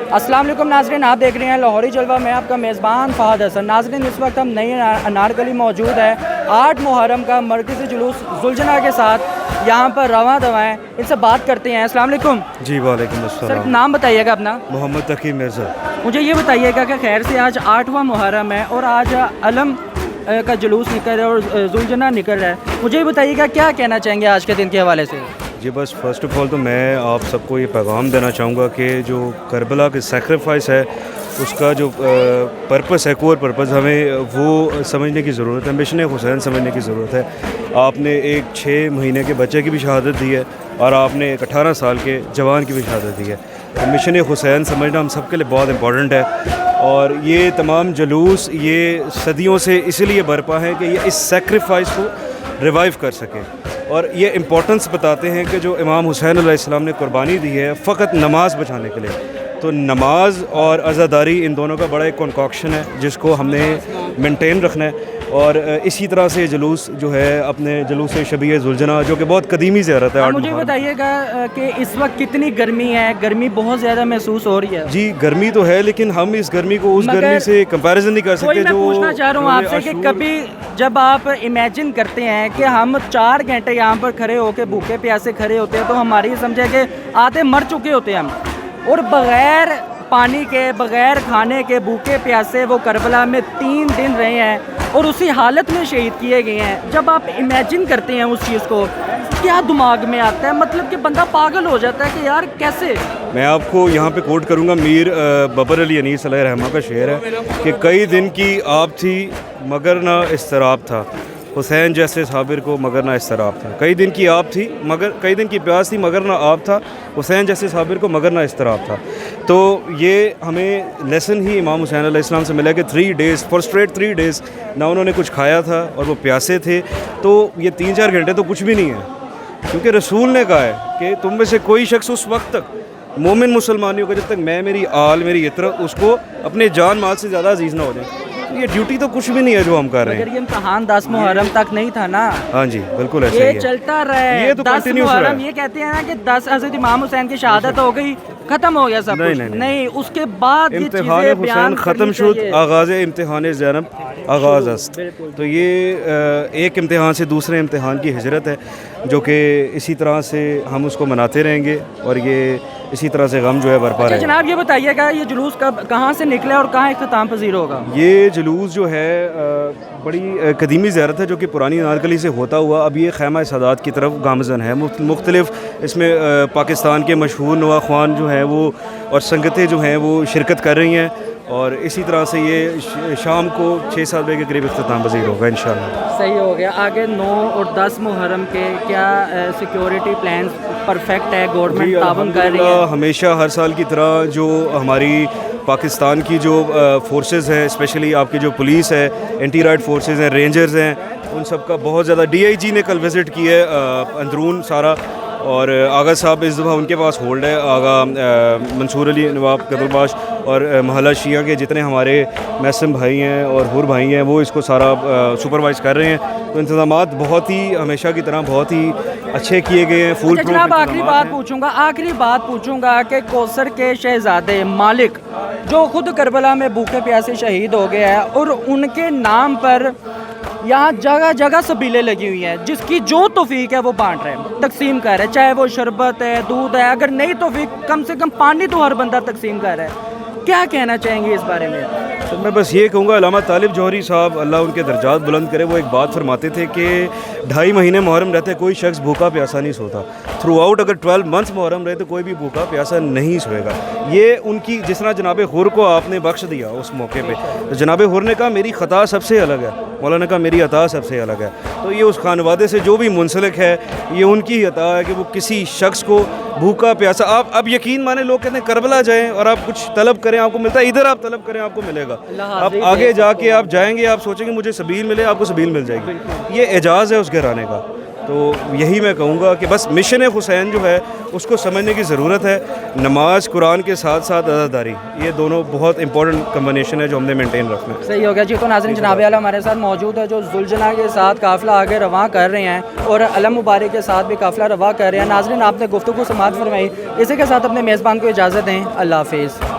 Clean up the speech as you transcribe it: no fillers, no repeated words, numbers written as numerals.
अस्सलाम वालेकुम नाज़रीन, आप देख रहे हैं लाहौरी जलवा में आपका मेज़बान फ़हद हसन। नाज़रीन, इस वक्त हम नई अनारकली मौजूद है। 8 मुहर्रम का मरकज़ी जुलूस जुलजना के साथ यहाँ पर रवां दवाएँ, इनसे बात करते हैं। अस्सलाम वालेकुम। जी वालेकुम अस्सलाम। सर, नाम बताइएगा अपना। मोहम्मद तकी मिर्ज़ा। मुझे ये बताइएगा कि खैर से आज 8वां मुहर्रम है और आज अलम का जुलूस निकल रहा है और जुलजना निकल रहा है। मुझे ये बताइएगा क्या कहना चाहेंगे आज के दिन के हवाले से। जी बस फर्स्ट ऑफ़ ऑल तो मैं आप सबको ये पैगाम देना चाहूँगा कि जो करबला के सेक्रीफाइस है उसका जो पर्पस है, कोर पर्पस, हमें वो समझने की ज़रूरत है। मिशन हुसैन समझने की ज़रूरत है। आपने एक 6 महीने के बच्चे की भी शहादत दी है और आपने एक 18 साल के जवान की भी शहादत दी है। तो मिशन हुसैन समझना हम सबके लिए बहुत इम्पॉर्टेंट है। और ये तमाम जुलूस ये सदियों से इसलिए बरपा है कि ये इस सेक्रीफाइस को रिवाइव कर सकें और ये इम्पोर्टेंस बताते हैं कि जो इमाम हुसैन अलैहिस्सलाम ने कुर्बानी दी है फ़कत नमाज बचाने के लिए। तो नमाज और अज़ादारी इन दोनों का बड़ा एक कॉन्कॉक्शन है जिसको हमने मेंटेन रखना है। और इसी तरह से जुलूस जो है अपने जुलूस शबीह जुलजना जो कि बहुत कदीमी ज़ियारत है। मुझे बताइएगा कि इस वक्त कितनी गर्मी है? गर्मी बहुत ज़्यादा महसूस हो रही है। जी गर्मी तो है, लेकिन हम इस गर्मी को उस गर्मी से कंपैरिजन नहीं कर सकते। मैं पूछना चाह रहा हूँ आपसे कि कभी जब आप इमेजिन करते हैं कि हम 4 घंटे यहाँ पर खड़े होकर भूखे प्यासे खड़े होते हैं तो हमारी समझे कि आधे मर चुके होते हैं हम, और बग़ैर पानी के, बग़ैर खाने के, भूखे प्यासे वो करबला में 3 दिन रहे हैं और उसी हालत में शहीद किए गए हैं। जब आप इमेजिन करते हैं उस चीज़ को, क्या दिमाग में आता है? मतलब कि बंदा पागल हो जाता है कि यार कैसे। मैं आपको यहाँ पे कोट करूँगा, मीर बबर अली अनीस अलैहि रहमा का शेर है कि कई दिन की आप थी मगर ना इस्तराब था, हुसैन जैसे साबिर को मगर ना इस्तराब था। कई दिन की आप थी मगर, कई दिन की प्यास थी मगर ना आप था, हुसैन जैसे साबिर को मगर ना इस्तराब था। तो ये हमें लेसन ही इमाम हुसैन अलैहिस्सलाम से मिला कि 3 डेज़ फॉर स्ट्रेट 3 डेज़ ना उन्होंने कुछ खाया था और वो प्यासे थे। तो ये 3-4 घंटे तो कुछ भी नहीं है, क्योंकि रसूल ने कहा है कि तुम में से कोई शख्स उस वक्त तक मोमिन मुसलमान होगा जब तक मैं, मेरी आल, मेरी इतरत उसको अपने जान माल से ज़्यादा अजीज़ ना हो जाए। ये ड्यूटी तो कुछ भी नहीं है जो हम कर रहे हैं। अगर ये इम्तहान 10 मुहर्रम तक नहीं था ना। हाँ जी बिल्कुल ऐसे ये ही है। चलता रहे। ये तो 10 मुहर्रम ये कहते हैं ना कि 10 हज़रत इमाम हुसैन की शहादत हो गई, खत्म हो गया सब कुछ। नहीं, उसके बाद इम्तिहान हुसैन ख़त्म शुद, आगाज़ इम्तिहान ज़ैनब आगाज़ अस्त। तो ये एक इम्तिहान से दूसरे इम्तिहान की हिजरत है जो कि इसी तरह से हम उसको मनाते रहेंगे और ये इसी तरह से गम जो है बरपा रहे। जनाब ये बताइएगा ये जुलूस कब, कहाँ से निकला और कहाँ इख्तिताम पज़ीर होगा? ये जुलूस जो है बड़ी कदीमी ज़ियारत है जो कि पुरानी अनारकली से होता हुआ अब ये खैमा सादात की तरफ गामज़न है। मुख्तलिफ़ इसमें पाकिस्तान के मशहूर नवाख्वान जो हैं वो और संगतें जो हैं वो शिरकत कर रही हैं और इसी तरह से ये शाम को 6-7 बजे के करीब इख्तिताम पज़ीर होगा इंशाअल्लाह। सही हो गया। आगे 9 और 10 मुहर्रम के क्या सिक्योरिटी प्लान परफेक्ट है? गवर्नमेंट ताउन कर रही है हमेशा हर साल की तरह। जो हमारी पाकिस्तान की जो फोर्सेस हैं, स्पेशली आपकी जो पुलिस है, एंटी राइट फोर्सेस हैं, रेंजर्स हैं, उन सब का बहुत ज़्यादा DIG ने कल विज़िट की है अंदरून सारा, और आगा साहब इस दफ़ा उनके पास होल्ड है। आगा मंसूर अली नवाब कदरबाश और महल्ला शिया के जितने हमारे मैसम भाई हैं और हुर भाई हैं वो इसको सारा सुपरवाइज़ कर रहे हैं। तो इंतज़ामात बहुत ही हमेशा की तरह बहुत ही अच्छे किए गए हैं। Full proof. जनाब आखिरी बात पूछूंगा कि कौसर के शहजादे मालिक जो खुद करबला में भूखे प्यासे शहीद हो गया है और उनके नाम पर यहाँ जगह जगह सबीलें लगी हुई हैं, जिसकी जो तौफीक है वो बांट रहे हैं, तकसीम कर रहे हैं, चाहे वो शरबत है, दूध है, अगर नहीं तौफीक कम से कम पानी तो हर बंदा तकसीम कर रहा है। क्या कहना चाहेंगे इस बारे में? तो मैं बस ये कहूँगा, अल्लामा तालिब जौहरी साहब अल्लाह उनके दर्जात बुलंद करे, वो एक बात फरमाते थे कि 2.5 महीने मुहर्रम रहते कोई शख्स भूखा प्यासा नहीं सोता। थ्रू आउट अगर 12 मंथ्स मुहर्रम रहे तो कोई भी भूखा प्यासा नहीं सोएगा। ये उनकी जिस तरह जनाब हुर को आपने बख्श दिया उस मौके पे, तो जनाब हुर ने कहा मेरी ख़ता सबसे अलग है, मौलाना का मेरी अता सबसे अलग है। तो ये उस खानवादे से जो भी मुंसलिक है ये उनकी ही अता है कि वो किसी शख्स को भूखा प्यासा, आप अब यकीन माने लोग कहते हैं करबला जाएं और आप कुछ तलब करें आपको मिलता है, इधर आप तलब करें आपको मिलेगा। आप आगे जाके आप जाएंगे आप सोचेंगे मुझे सबील मिले, आपको सबील मिल जाएगी। ये एजाज़ है उस घराने का। तो यही मैं कहूँगा कि बस मिशन हुसैन जो है उसको समझने की ज़रूरत है। नमाज कुरान के साथ साथ अज़ादारी, ये दोनों बहुत इंपॉर्टेंट कम्बिनेशन है जो हमने मेंटेन रखना है। सही हो गया जी। तो नाज़रीन जनाब आला हमारे साथ मौजूद है जो जुलजना के साथ काफ़िला आगे रवां कर रहे हैं और अलम मुबारक के साथ भी काफ़िला रवां कर रहे हैं। नाज़रीन आपने गुफ्तगू समाअत फरमाई, इसी के साथ अपने मेज़बान को इजाज़त दें। अल्लाह हाफ़िज़।